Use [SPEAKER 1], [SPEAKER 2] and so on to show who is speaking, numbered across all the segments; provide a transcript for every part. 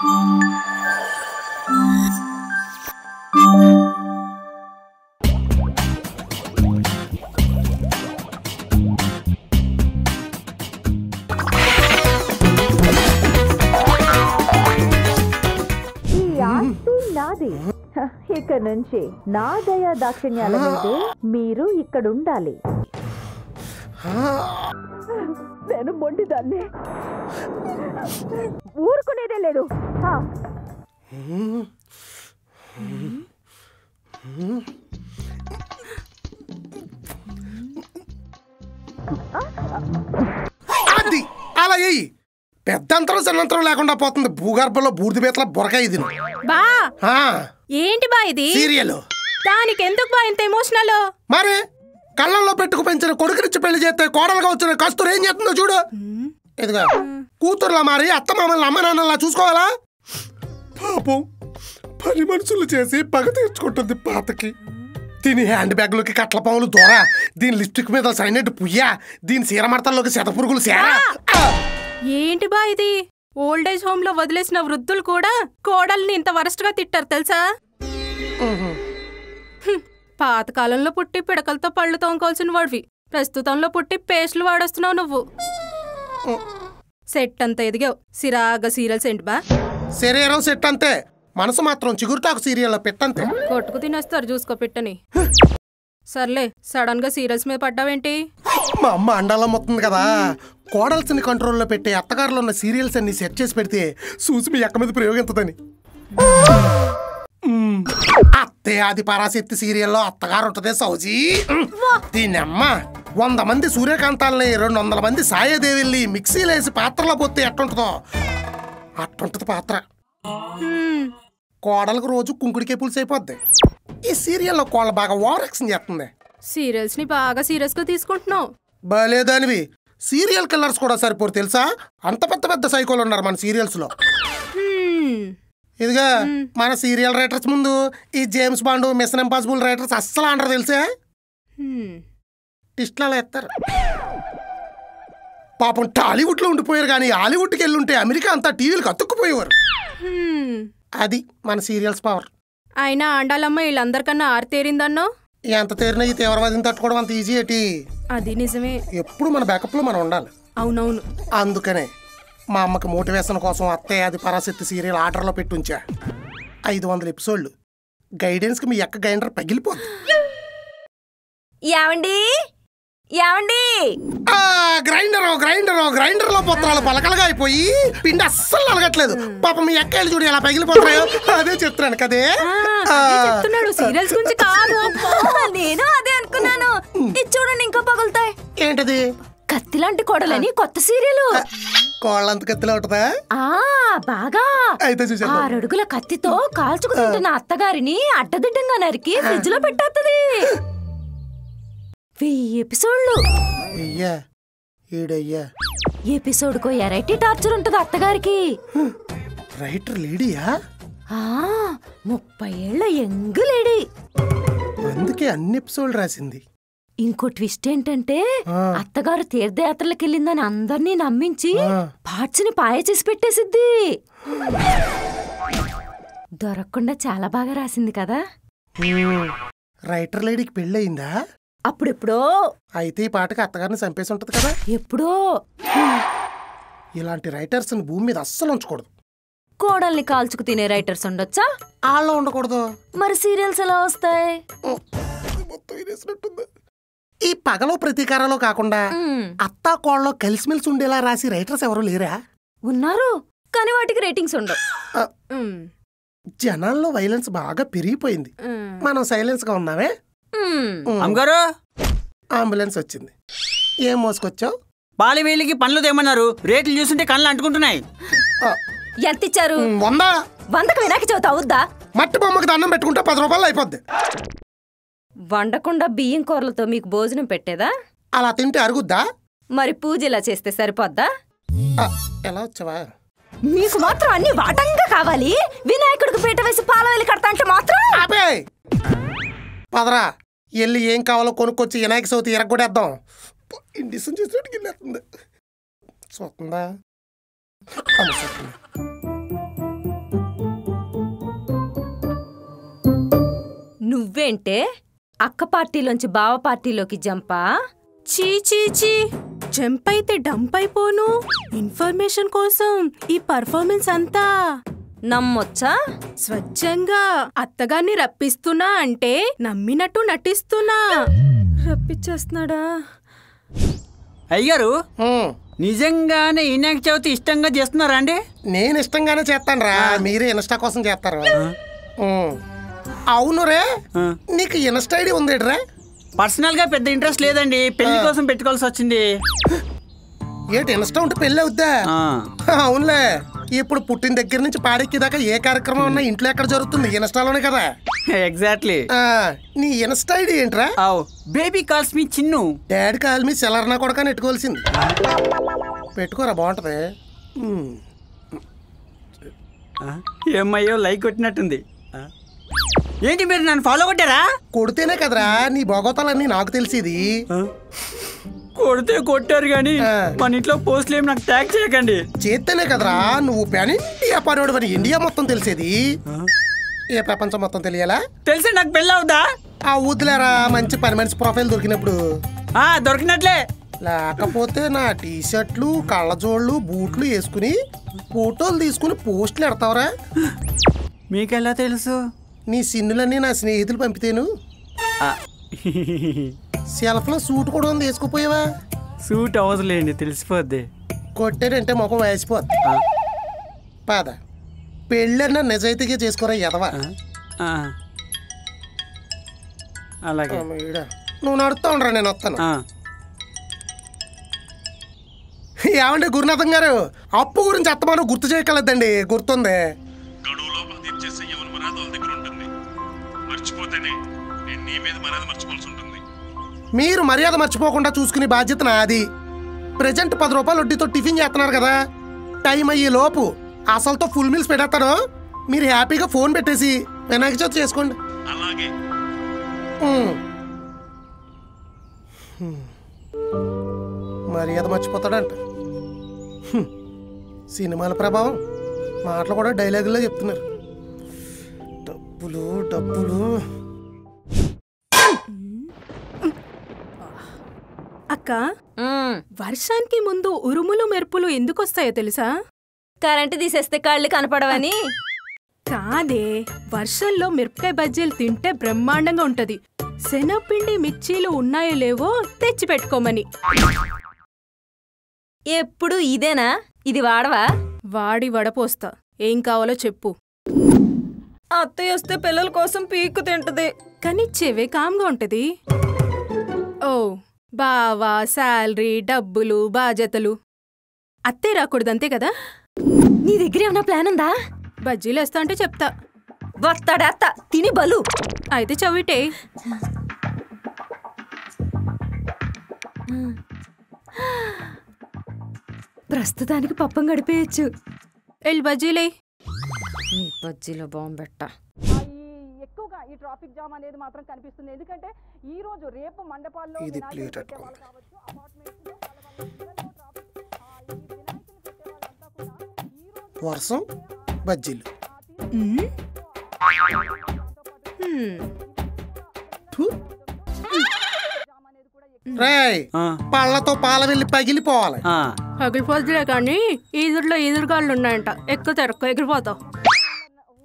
[SPEAKER 1] ఇక నుంచి నా దయా దాక్షిణ్యాల మీదే మీరు ఇక్కడ ఉండాలి. నేను మొండిదాన్ని, ఊరుకునేదే లేదు.
[SPEAKER 2] అది అలా అయ్యి పెద్దంతరం చిన్నంతరం లేకుండా పోతుంది. భూగర్భంలో బూడిద బీతల బొరకాయ ఇది.
[SPEAKER 3] బా ఏంటి బా ఇది?
[SPEAKER 2] సీరియల్.
[SPEAKER 3] దానికి ఎందుకు బా ఇంత ఎమోషనల్?
[SPEAKER 2] మరి కళ్ళల్లో పెట్టుకు పెంచిన కొడుకునిచ్చి పెళ్లి చేస్తే కోడలుగా వచ్చిన కస్తూరు ఏం చేస్తుందో చూడు. ఇదిగా కూతురులా మారి అత్త మామల్ని అమ్మ నాన్నలా చూసుకోవాలా? పాపం పని మనుషులు చేసి పగ తీర్చుకుంటుంది పాతకి. దీని హ్యాండ్ బ్యాగ్లోకి కట్ల పాములు దూర, దీని లిప్స్టిక్ మీద సైనెట్ పుయ్య, దీని సీరమడతల్లోకి శతపురుగులు సేరా.
[SPEAKER 3] ఏంటి బా ఇది? ఓల్డ్ ఏజ్ హోమ్ లో వదిలేసిన వృద్ధులు కూడా కోడల్ని ఇంత వరస్ట్ గా తిట్టారు తెలుసా? పాతకాలంలో పుట్టి పిడకలతో పళ్ళు తోముకోవాల్సిన వాడివి ప్రస్తుతంలో పుట్టి పేస్ట్లు వాడొస్తున్నావు నువ్వు. సెట్ అంతా ఎదిగావు. సిరాగా సీరియల్ సెంట్ బా.
[SPEAKER 2] శరీరం సెట్ అంతే, మనసు మాత్రం చిగురుటాకు సీరియల్లో పెట్టంతే.
[SPEAKER 3] కొట్టుకు తినేస్తారు చూసుకో పెట్టని. సర్లే, సడన్ గా సీరియల్స్ మీద పడ్డావేంటి?
[SPEAKER 2] మా అమ్మ అండాలో మొత్తుంది కదా, కోడల్స్ని కంట్రోల్లో పెట్టే అత్తగారులో ఉన్న సీరియల్స్ అన్ని సెట్ చేసి పెడితే చూసి మీ ఎక్క మీద ప్రయోగించదని. అత్తే ఆది పరాశక్తి సీరియల్లో అత్తగారు ఉంటదే సౌజీ. దీనమ్మ 100 మంది సూర్యకాంతాలని 200 మంది సాయదేవిల్ని మిక్సీలేసి పాత్రలో పోతే ఎట్టుంటుందో అట్టుంటది పాత్ర. కోడలకు రోజు కుంకుడికే పులుసు అయిపోద్ది. ఈ సీరియల్లో కోళ్ళ బాగా ఓవర్ యాక్షన్ చేస్తుంది.
[SPEAKER 3] సీరియల్స్ ని బాగా సీరియస్ గా తీసుకుంటున్నావు.
[SPEAKER 2] బాలేదానివి. సీరియల్ కిల్లర్స్ కూడా సరిపోరు తెలుసా, అంత పెద్ద పెద్ద సైకోలు ఉన్నారు మన సీరియల్స్ లో. ఇదిగా మన సీరియల్ రైటర్స్ ముందు ఈ James Bond, Mission Impossible writers అస్సలు అంటారు తెలుసా. టిస్ట్లలో ఎత్తారు. పాపం టాలీవుడ్ లో ఉండిపోయారు కానీ హాలీవుడ్కి వెళ్ళి ఉంటే అమెరికా అంతా టీవీలకు అతుక్కుపోయేవారు. అది మన సీరియల్స్ పవర్.
[SPEAKER 3] అయినా ఆండాలమ్మ వీళ్ళందరికన్నా ఆరితేరిందన్నో.
[SPEAKER 2] ఎంత తేరినా ఈ తీవ్రవాదిని తట్టుకోవడం అంత ఈజీ ఏంటి?
[SPEAKER 3] అది నిజమే.
[SPEAKER 2] ఎప్పుడు మన బ్యాకప్ లో మనం ఉండాలి.
[SPEAKER 3] అవునవును.
[SPEAKER 2] అందుకనే మా అమ్మకి మోటివేషన్ కోసం అత్తయ్య ఆది పరాశక్తి సీరియల్ ఆర్డర్లో పెట్టుంచా. 500 ఎపిసోడ్లు. గైడెన్స్ కి మీ అక్క గైండర్ పగిలిపోద్ది.
[SPEAKER 1] ఏమండి ఏమండి?
[SPEAKER 2] గ్రైండర్ లో పొత్రాలు పలకలుగా అయిపోయి పిండి అస్సలు నలగట్లేదు. పాప మీ ఎక్కాయలు చూడు ఎలా పగిలిపోతాయో. అదే చెప్తున్నాను కదే.
[SPEAKER 3] సీరియల్స్ గురించి కాదు,
[SPEAKER 1] నేను అదే అనుకున్నాను. ఇది చూడండి ఇంకా పగులుతాయి.
[SPEAKER 2] ఏంటది?
[SPEAKER 1] కత్తి లాంటి కోడలని కొత్త సీరియల్.
[SPEAKER 2] కోళ్ళంత కత్తిలో ఉంటదా?
[SPEAKER 1] బాగా. అయితే 6 అడుగుల కత్తితో కాల్చుకు తింటున్న అత్తగారిని అడ్డదిడ్డంగా నరికి ఫ్రిడ్జ్ లో పెట్టేస్తుంది. 1000 ఎపిసోడ్లు. ఎపిసోడ్కో ఎరైటీ టార్చర్ ఉంటది అత్తగారికి.
[SPEAKER 2] రైటర్ లేడీయా?
[SPEAKER 1] 30 ఏళ్ల యంగ్ లేడీ.
[SPEAKER 2] అందుకే అన్ని ఎపిసోడ్లు రాసింది.
[SPEAKER 1] ఇంకో ట్విస్ట్ ఏంటంటే అత్తగారు తీర్థయాత్రలకు వెళ్ళిందని అందరినీ నమ్మించి పార్ట్స్ ని పాయ చేసి పెట్టేసిద్ది. దొరకకుండా చాలా బాగా రాసింది కదా.
[SPEAKER 2] రైటర్ లేడీకి పెళ్ళయిందా?
[SPEAKER 1] అప్పుడెప్పుడో.
[SPEAKER 2] అయితే ఈ పాటకి అత్తగారిని చంపేసి ఉంటది కదా.
[SPEAKER 1] ఎప్పుడో.
[SPEAKER 2] ఇలాంటి రైటర్స్ భూమి మీద అస్సలు ఉంచకూడదు.
[SPEAKER 1] కోడల్ని కాల్చుకు తినే రైటర్స్ ఉండొచ్చా?
[SPEAKER 2] ఆళ్ళలో ఉండకూడదు.
[SPEAKER 1] మరి సీరియల్స్ ఎలా వస్తాయి?
[SPEAKER 2] ఈ పగలో ప్రతీకారాలో కాకుండా అత్తా కోళ్ళలో కలిసిమెలిసి ఉండేలా రాసి రైటర్స్ ఎవరు లేరా?
[SPEAKER 1] ఉన్నారు, కానీ వాటికి రేటింగ్స్ ఉండవు.
[SPEAKER 2] జనాల్లో వైలెన్స్ బాగా పెరిగిపోయింది. మనం సైలెన్స్ గా ఉన్నామే. అంబులెన్స్ వచ్చింది. ఏం మోసుకొచ్చావు?
[SPEAKER 4] పాలి వేలికి పనులు తెమ్మన్నారు. రేట్లు చూస్తుంటే కళ్ళు అంటుకుంటున్నాయి.
[SPEAKER 1] ఎంత ఇచ్చారు?
[SPEAKER 2] 100.
[SPEAKER 1] 100కి వినాయక చవితి అవుద్దా?
[SPEAKER 2] మట్టి బొమ్మకి దండం పెట్టుకుంటే 10 రూపాయలు అయిపోద్ది.
[SPEAKER 1] వండకుండా బియ్యం కూరలతో మీకు భోజనం పెట్టేదా?
[SPEAKER 2] అలా తింటే అరుగుద్దా?
[SPEAKER 1] మరి పూజ ఇలా చేస్తే సరిపోద్దా?
[SPEAKER 2] ఎలా వచ్చావా?
[SPEAKER 1] మీకు మాత్రం అన్ని వాటంగా కావాలి. వినాయకుడికి పీట వేసి పాలవేలి కడతా అంటే మాత్రం
[SPEAKER 2] పదరా, వెళ్ళి ఏం కావాలో కొనుక్కొచ్చి వినాయక చవితి ఎరగొడేద్దాం. ఇండిషన్ చేసినట్టుకి వెళ్ళేస్తుంది. చూస్తుందా?
[SPEAKER 1] నువ్వేంటే అక్క పార్టీలోంచి బావ పార్టీలోకి జంపా?
[SPEAKER 3] చీ చీ చీ, జంప్ అయితే డంప్ అయిపోను. ఇన్ఫర్మేషన్ కోసం ఈ పర్ఫార్మెన్స్ అంతా
[SPEAKER 1] నమ్మొచ్చా?
[SPEAKER 3] స్వచ్ఛంగా అత్తగారిని రప్పిస్తున్నా అంటే నమ్మినట్టు నటిస్తున్నా. రప్పించేస్తున్నాడా?
[SPEAKER 4] అయ్యారు నిజంగానే వినాయక చవితి ఇష్టంగా చేస్తున్నారా అండి?
[SPEAKER 2] నేను ఇష్టంగానే చేస్తాను రా, మీరే ఇన్స్టా కోసం చేస్తారు. అవును రే, నీకు ఇన్స్టా ఐడి ఉందేట్రా?
[SPEAKER 4] పర్సనల్ గా పెద్ద ఇంట్రెస్ట్ లేదండి, పెళ్లి కోసం పెట్టుకోవాల్సి వచ్చింది.
[SPEAKER 2] ఏంటి ఇన్స్టా ఉంటే పెళ్ళి అవుద్దా? అవునులే, ఇప్పుడు పుట్టిన దగ్గర నుంచి పాడెక్కిదాకా ఏ కార్యక్రమం ఉన్నా ఇంట్లో ఎక్కడ జరుగుతుంది? ఇన్స్టాలోనే కదా.
[SPEAKER 4] ఎగ్జాక్ట్లీ.
[SPEAKER 2] నీ ఇన్స్టా ఐడి ఏంట్రా?
[SPEAKER 4] బేబీ కాల్స్ మీ చిన్ను.
[SPEAKER 2] డాడీ కాల్ మీ సెలర్నా కూడా నెట్టుకోవాల్సింది. పెట్టుకోరా, బాగుంటది.
[SPEAKER 4] ఏమయ్యో లైక్ కొట్టినట్టుంది. ఏంటి మీరు నన్ను ఫాలో కొట్టారా?
[SPEAKER 2] కొడితేనే కదరా నీ భోగోతాలన్నీ నాకు తెలిసేది.
[SPEAKER 4] కొడితే కొట్టారు గాని మన ఇంట్లో పోస్టులు ఏమి నాకు ట్యాగ్ చేయకండి.
[SPEAKER 2] చేస్తేనే కదరా నువ్వు పాన్ ఇండియా పరోడు మరి ఇండియా మొత్తం తెలిసేది. ఏ ప్రపంచం మొత్తం తెలియాలా?
[SPEAKER 4] తెలిసి నాకు పెళ్ళి అవుదా?
[SPEAKER 2] వద్దులేరా, మంచి పని మనిషి ప్రొఫైల్ దొరికినప్పుడు.
[SPEAKER 4] దొరికినట్లే.
[SPEAKER 2] లేకపోతే నా టీషర్ట్లు కళ్ళజోళ్ళు బూట్లు వేసుకుని ఫోటోలు తీసుకుని పోస్టులు ఎడతావరా?
[SPEAKER 4] మీకెలా తెలుసు?
[SPEAKER 2] నీ సిన్నులన్నీ నా స్నేహితులు పంపితేను. సెల్ఫ్ లో సూట్ కూడా ఉంది, వేసుకుపోయావా?
[SPEAKER 4] సూట్ అవసరండి, తెలిసిపోద్ది.
[SPEAKER 2] కొట్టాడంటే ముఖం వేసిపోద్ది. పాద పెళ్ళన్నా నిజాయితీగా చేసుకోరా ఎదవా.
[SPEAKER 4] అలాగే
[SPEAKER 2] నువ్వు నడుస్తా ఉండరా, నేను వస్తాను. ఏమండి గురునాథం గారు, అప్పు గురించి అత్తమాను గుర్తు చేయగలదండి. గుర్తుంది, మీరు మర్యాద మర్చిపోకుండా చూసుకునే బాధ్యత నాది. ప్రెజెంట్ 10 రూపాయలు వడ్డీతో టిఫిన్ చేస్తున్నారు కదా, టైం అయ్యే లోపు అసలుతో ఫుల్ మీల్స్ పెట్టేస్తాను. మీరు హ్యాపీగా ఫోన్ పెట్టేసి వినాయక చవితి చేసుకోండి. మర్యాద మర్చిపోతాడంట. సినిమాల ప్రభావం, మాటలు కూడా డైలాగుల్లో చెప్తున్నారు. డబ్బులు డబ్బులు.
[SPEAKER 3] అక్క, వర్షానికి ముందు ఉరుములు మెరుపులు ఎందుకు వస్తాయో తెలుసా?
[SPEAKER 1] కరెంటు తీసేస్తే కళ్ళు కనపడవని
[SPEAKER 3] కాదే, వర్షంలో మిరపకాయ బజ్జీలు తింటే బ్రహ్మాండంగా ఉంటది. శనగపిండి మిర్చీలు ఉన్నాయో లేవో తెచ్చి పెట్టుకోమని.
[SPEAKER 1] ఎప్పుడు ఇదేనా? ఇది వాడవా?
[SPEAKER 3] వాడి వడపోస్తా. ఏం కావాలో చెప్పు.
[SPEAKER 1] అత్తయ్య వస్తే పిల్లల కోసం పీక్కు తింటది,
[SPEAKER 3] కానీ చెవే కామ్గా ఉంటది. ఓ బావా, శాలరీ, డబ్బులు, బాధ్యతలు. అత్తే రాకూడదు, అంతే కదా?
[SPEAKER 1] నీ దగ్గర ఏమన్నా ప్లాన్ ఉందా?
[SPEAKER 3] బజ్జీలు వేస్తా అంటే చెప్తా.
[SPEAKER 1] వస్తాడత్త తిని బలు.
[SPEAKER 3] అయితే చవిటే.
[SPEAKER 1] ప్రస్తుతానికి పప్పం గడిపేయచ్చు.
[SPEAKER 3] ఎల్ బజ్జీలే.
[SPEAKER 1] నీ బజ్జీలో బాంబెట్ట.
[SPEAKER 5] ఎక్కువగా ఈ ట్రాఫిక్ జామ్ అనేది మాత్రం కనిపిస్తుంది. ఎందుకంటే ఈ రోజు రేపు మండపాల్లో
[SPEAKER 2] వర్షం బజ్జీలు. పళ్ళతో పాల వెళ్ళి పగిలిపోవాలి.
[SPEAKER 3] పగిలిపోతులే కానీ ఈదురులో ఈదురుగాళ్ళు ఉన్నాయంట, ఎక్కువ తెరక్క ఎగిరిపోతావు.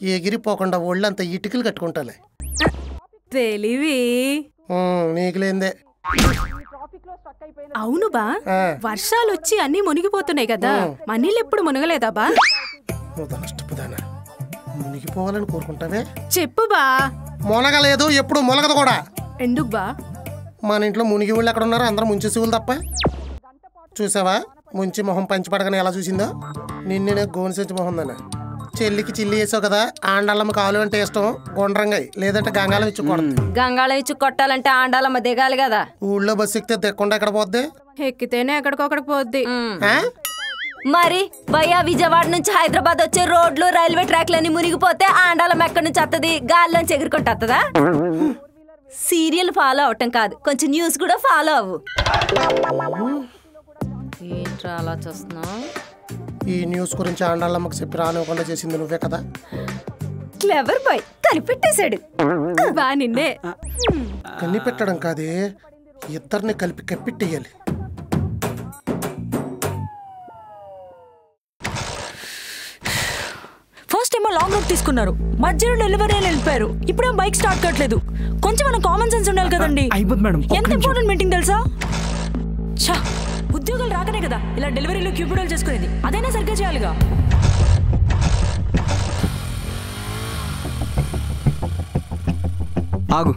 [SPEAKER 2] ఎగిరిపోకుండా ఒళ్ళంతా ఇటుకలు కట్టుకుంటాలే.
[SPEAKER 3] తెలివి
[SPEAKER 2] నీకులేందే.
[SPEAKER 3] అవును బా, వర్షాలు వచ్చి అన్ని మునిగిపోతున్నాయి కదా, మనీళ్ళు ఎప్పుడు మునగలేదా బా?
[SPEAKER 2] మునిగిపోవాలని కోరుకుంటావే?
[SPEAKER 3] చెప్పు బా.
[SPEAKER 2] మునగలేదు, ఎప్పుడు మునగదు కూడా.
[SPEAKER 3] ఎందుకు బా?
[SPEAKER 2] మన ఇంట్లో మునిగి వాళ్ళు ఎక్కడ ఉన్నారు? అందరూ ముంచి శివులు తప్ప. చూసావా ముంచి మొహం పంచిపడగానే ఎలా చూసిందో? నిన్నే గోనిసెంచి మొహం దాన్ని. చెల్లికి చిల్లి వేసావు కదా, ఆండాలమ్మ కాలు అంటే ఇష్టం, గుండ్రంగా లేదంటే గంగాళం ఇచ్చుకోవడం.
[SPEAKER 1] గంగాళం ఇచ్చి కొట్టాలంటే ఆండాలమ్మ దిగాలి కదా.
[SPEAKER 2] ఊళ్ళో బస్సు ఎక్కితే దిక్కుండా ఎక్కడ పోద్ది?
[SPEAKER 3] ఎక్కితేనే ఎక్కడికొక్కడికి పోద్ది.
[SPEAKER 1] మరి భయ్యా, విజయవాడ నుంచి హైదరాబాద్ వచ్చే రోడ్లు, రైల్వే ట్రాక్లన్నీ మునిగిపోతే ఆండాలం ఎక్కడి నుంచి వస్తుంది? గాల్లోంచి ఎగురుకుంటూ వస్తుందా? సీరియల్ ఫాలో అవటం కాదు, కొంచెం న్యూస్ కూడా ఫాలో అవ్వు. ఏంట్రా అలా చూస్తున్నావు?
[SPEAKER 2] ఈ న్యూస్ గురించి ఆండాళ్ళమ్మకి చెప్పి రానివ్వకుండా చేసింది నువ్వే కదా.
[SPEAKER 1] క్లెవర్ బాయ్ కనిపెట్టేశాడు.
[SPEAKER 3] బా నిన్నే.
[SPEAKER 2] కనిపెట్టడం కాదే, ఇద్దరిని కలిపి కప్పిట్టేయాలి.
[SPEAKER 6] ఫస్ట్ ఏమో లాంగ్ రూట్ తీసుకున్నారు, మధ్యలో డెలివరీ వెళ్ళిపోయారు, ఇప్పుడేమో బైక్ స్టార్ట్ కావట్లేదు. కొంచెం మన కామన్ సెన్స్ ఉండాలి కదండి. ఎంత ఇంపార్టెంట్ మీటింగ్ తెలుసా? ఛా, ఉద్యోగాలు రాకనే కదా ఇలా డెలివరీలో క్యూపిడోలు చేసుకునేది, అదైనా సరిగ్గా చేయాలిగా.
[SPEAKER 4] ఆగు.